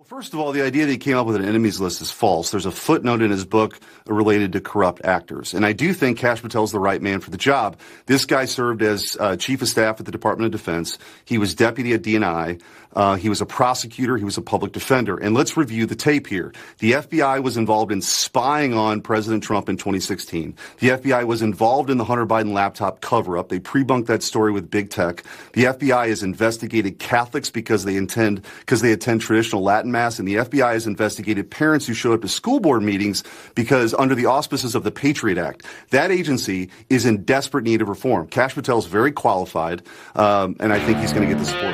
First of all, the idea that he came up with an enemies list is false. There's a footnote in his book related to corrupt actors. And I do think Kash Patel's the right man for the job. This guy served as chief of staff at the Department of Defense. He was deputy at DNI. He was a prosecutor. He was a public defender. And let's review the tape here. The FBI was involved in spying on President Trump in 2016. The FBI was involved in the Hunter Biden laptop cover-up. They pre-bunked that story with big tech. The FBI has investigated Catholics because they attend traditional Latin Mass, and the FBI has investigated parents who showed up to school board meetings because under the auspices of the Patriot Act. That agency is in desperate need of reform. Kash Patel is very qualified, and I think he's going to get the support.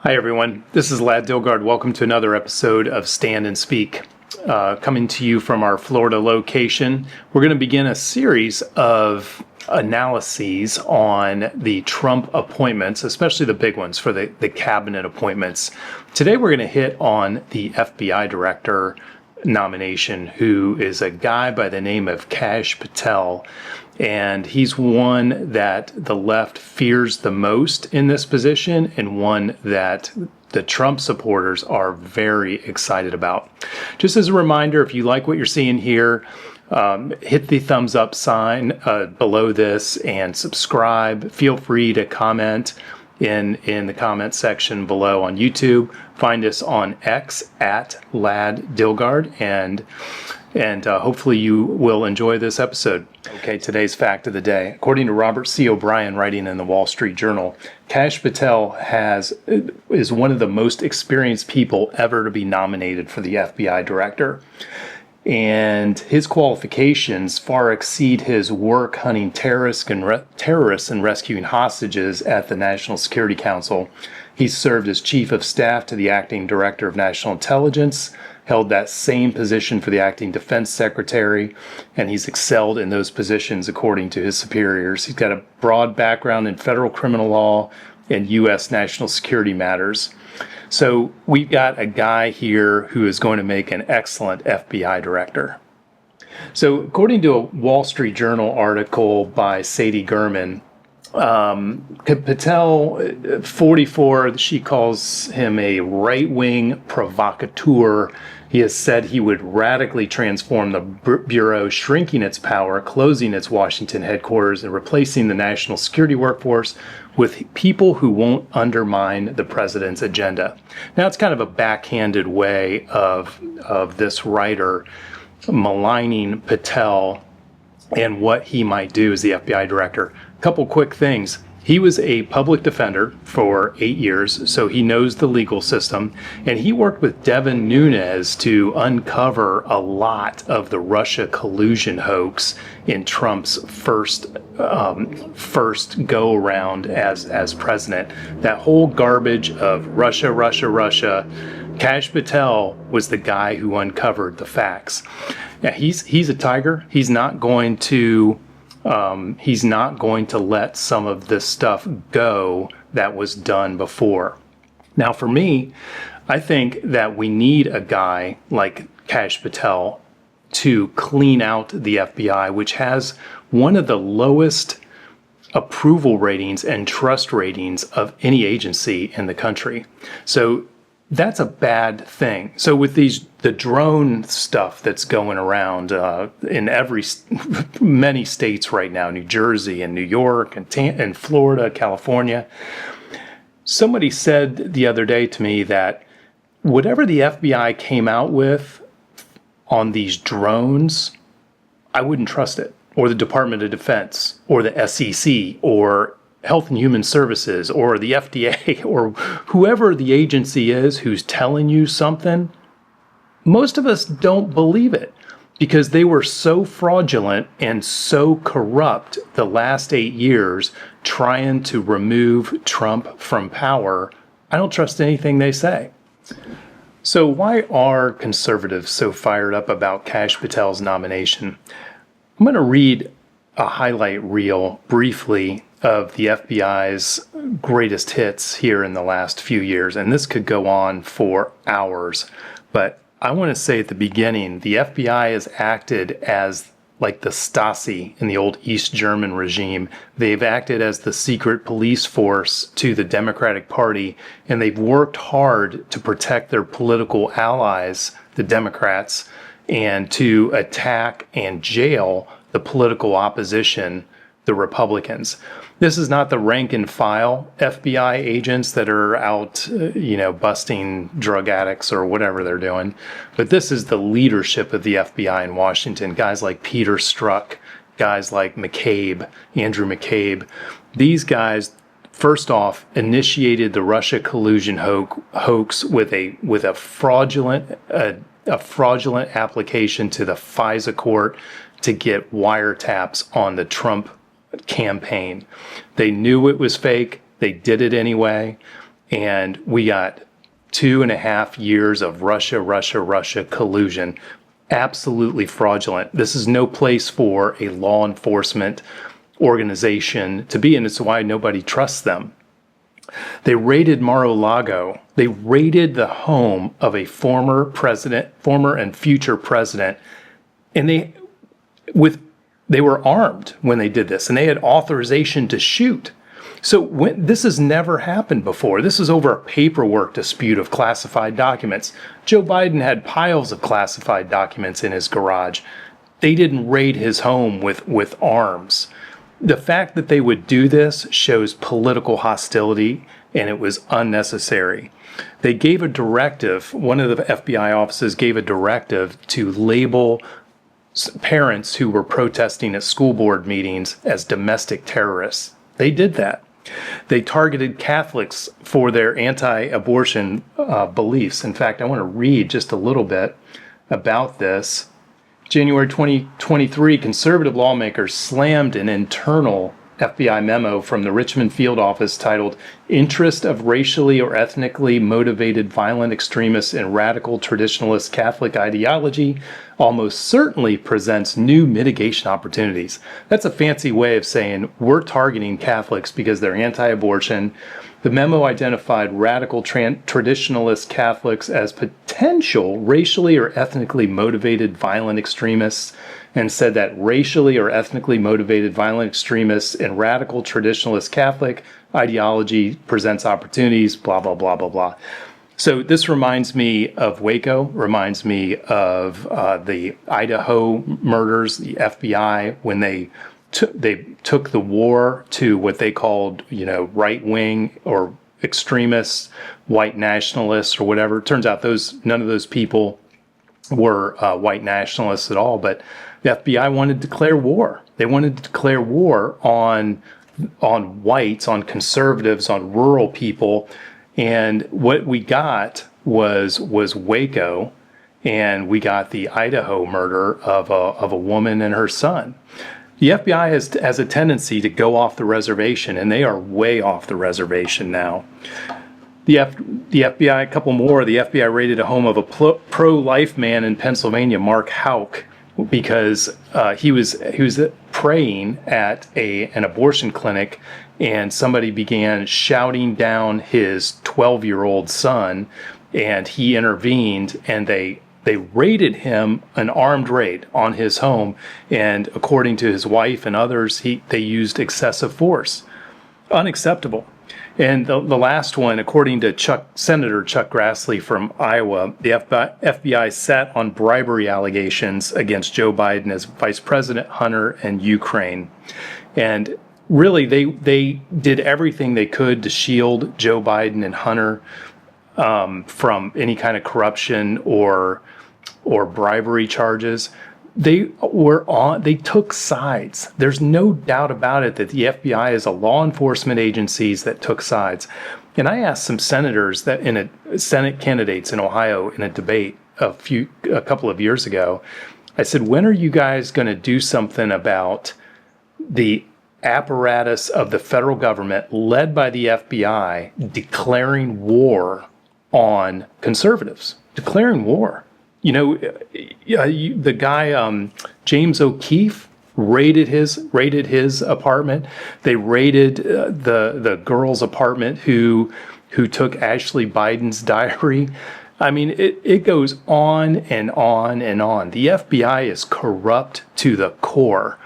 Hi, everyone. This is Lad Dilgard. Welcome to another episode of Stand and Speak. Coming to you from our Florida location. We're going to begin a series of analyses on the Trump appointments, especially the big ones for the cabinet appointments. Today we're going to hit on the FBI director nomination, who is a guy by the name of Kash Patel. And he's one that the left fears the most in this position, and one that the Trump supporters are very excited about. Just as a reminder, if you like what you're seeing here, hit the thumbs up sign below this and subscribe. Feel free to comment in the comment section below on YouTube. Find us on X at Lad Dilgard, and hopefully you will enjoy this episode. Okay, today's fact of the day. According to Robert C. O'Brien, writing in the Wall Street Journal, Kash Patel is one of the most experienced people ever to be nominated for the FBI director. And his qualifications far exceed his work hunting terrorists and rescuing hostages at the National Security Council. He served as chief of staff to the acting director of national intelligence, held that same position for the acting defense secretary, and he's excelled in those positions according to his superiors. He's got a broad background in federal criminal law and U.S. national security matters. So we've got a guy here who is going to make an excellent FBI director. So according to a Wall Street Journal article by Sadie Gurman, Patel, 44, she calls him a right-wing provocateur. He has said he would radically transform the Bureau, shrinking its power, closing its Washington headquarters, and replacing the national security workforce with people who won't undermine the president's agenda. Now, it's kind of a backhanded way of this writer maligning Patel and what he might do as the FBI director. Couple quick things. He was a public defender for 8 years, so he knows the legal system, and he worked with Devin Nunes to uncover a lot of the Russia collusion hoax in Trump's first go-around as president. That whole garbage of Russia, Kash Patel was the guy who uncovered the facts. Yeah, he's a tiger. He's not going to let some of this stuff go that was done before. Now, for me, I think that we need a guy like Kash Patel to clean out the FBI, which has one of the lowest approval ratings and trust ratings of any agency in the country. So that's a bad thing. So with the drone stuff that's going around in many states right now, New Jersey and New York and Florida, California, somebody said the other day to me that whatever the FBI came out with on these drones, I wouldn't trust it, or the Department of Defense, or the SEC, or Health and Human Services, or the FDA, or whoever the agency is who's telling you something. Most of us don't believe it because they were so fraudulent and so corrupt the last 8 years trying to remove Trump from power. I don't trust anything they say. So why are conservatives so fired up about Kash Patel's nomination? I'm going to read a highlight reel briefly of the FBI's greatest hits here in the last few years, and this could go on for hours, but I want to say at the beginning, the FBI has acted as like the Stasi in the old East German regime. They've acted as the secret police force to the Democratic Party, and they've worked hard to protect their political allies, the Democrats, and to attack and jail the political opposition, the Republicans. This is not the rank and file FBI agents that are out, busting drug addicts or whatever they're doing. But this is the leadership of the FBI in Washington. Guys like Peter Strzok, guys like Andrew McCabe. These guys, first off, initiated the Russia collusion hoax with a fraudulent application to the FISA court to get wiretaps on the Trump campaign. They knew it was fake. They did it anyway. And we got 2.5 years of Russia collusion. Absolutely fraudulent. This is no place for a law enforcement organization to be, and it's why nobody trusts them. They raided Mar-a-Lago. They raided the home of a former and future president, and they were armed when they did this, and they had authorization to shoot. So this has never happened before. This is over a paperwork dispute of classified documents. Joe Biden had piles of classified documents in his garage. They didn't raid his home with arms. The fact that they would do this shows political hostility, and it was unnecessary. They gave a directive, one of the FBI offices gave a directive to label parents who were protesting at school board meetings as domestic terrorists. They did that. They targeted Catholics for their anti-abortion beliefs. In fact, I want to read just a little bit about this. January 2023, conservative lawmakers slammed an internal FBI memo from the Richmond field office titled "Interest of Racially or Ethnically Motivated Violent Extremists in Radical Traditionalist Catholic Ideology almost certainly presents new mitigation opportunities." That's a fancy way of saying we're targeting Catholics because they're anti-abortion. The memo identified radical traditionalist Catholics as potential racially or ethnically motivated violent extremists, and said that racially or ethnically motivated violent extremists in radical traditionalist Catholic ideology presents opportunities, blah, blah, blah, blah, blah. So this reminds me of Waco, reminds me of the Idaho murders, the FBI, when they took the war to what they called, right-wing or extremists, white nationalists or whatever. It turns out none of those people were white nationalists at all, but the FBI wanted to declare war. They wanted to declare war on whites, on conservatives, on rural people. And what we got was Waco, and we got the Idaho murder of a woman and her son. The FBI has a tendency to go off the reservation, and they are way off the reservation now. The FBI, a couple more, the FBI raided a home of a pro-life man in Pennsylvania, Mark Houck, because he was praying at an abortion clinic, and somebody began shouting down his 12-year-old son, and he intervened, and they raided him, an armed raid on his home, and according to his wife and others, they used excessive force. Unacceptable. And the last one, according to Senator Chuck Grassley from Iowa, the FBI sat on bribery allegations against Joe Biden as Vice President Hunter and Ukraine. And really, they did everything they could to shield Joe Biden and Hunter from any kind of corruption or bribery charges. They took sides. There's no doubt about it that the FBI is a law enforcement agencies that took sides. And I asked some senators Senate candidates in Ohio in a debate a couple of years ago. I said, when are you guys going to do something about the apparatus of the federal government led by the FBI declaring war on conservatives? Declaring war. The guy, James O'Keefe, raided his apartment. They raided the girl's apartment who took Ashley Biden's diary. I mean, it goes on and on and on. The FBI is corrupt to the core.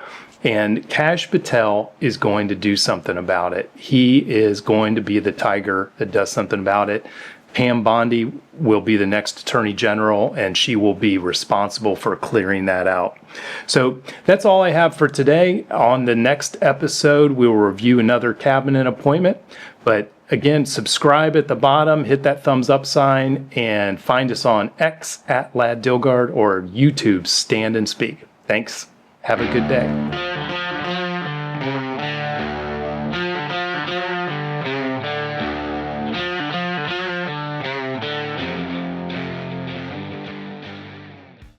And Kash Patel is going to do something about it. He is going to be the tiger that does something about it. Pam Bondi will be the next Attorney General, and she will be responsible for clearing that out. So that's all I have for today. On the next episode, we will review another cabinet appointment. But again, subscribe at the bottom, hit that thumbs up sign, and find us on X @LadDilgard or YouTube Stand and Speak. Thanks. Have a good day.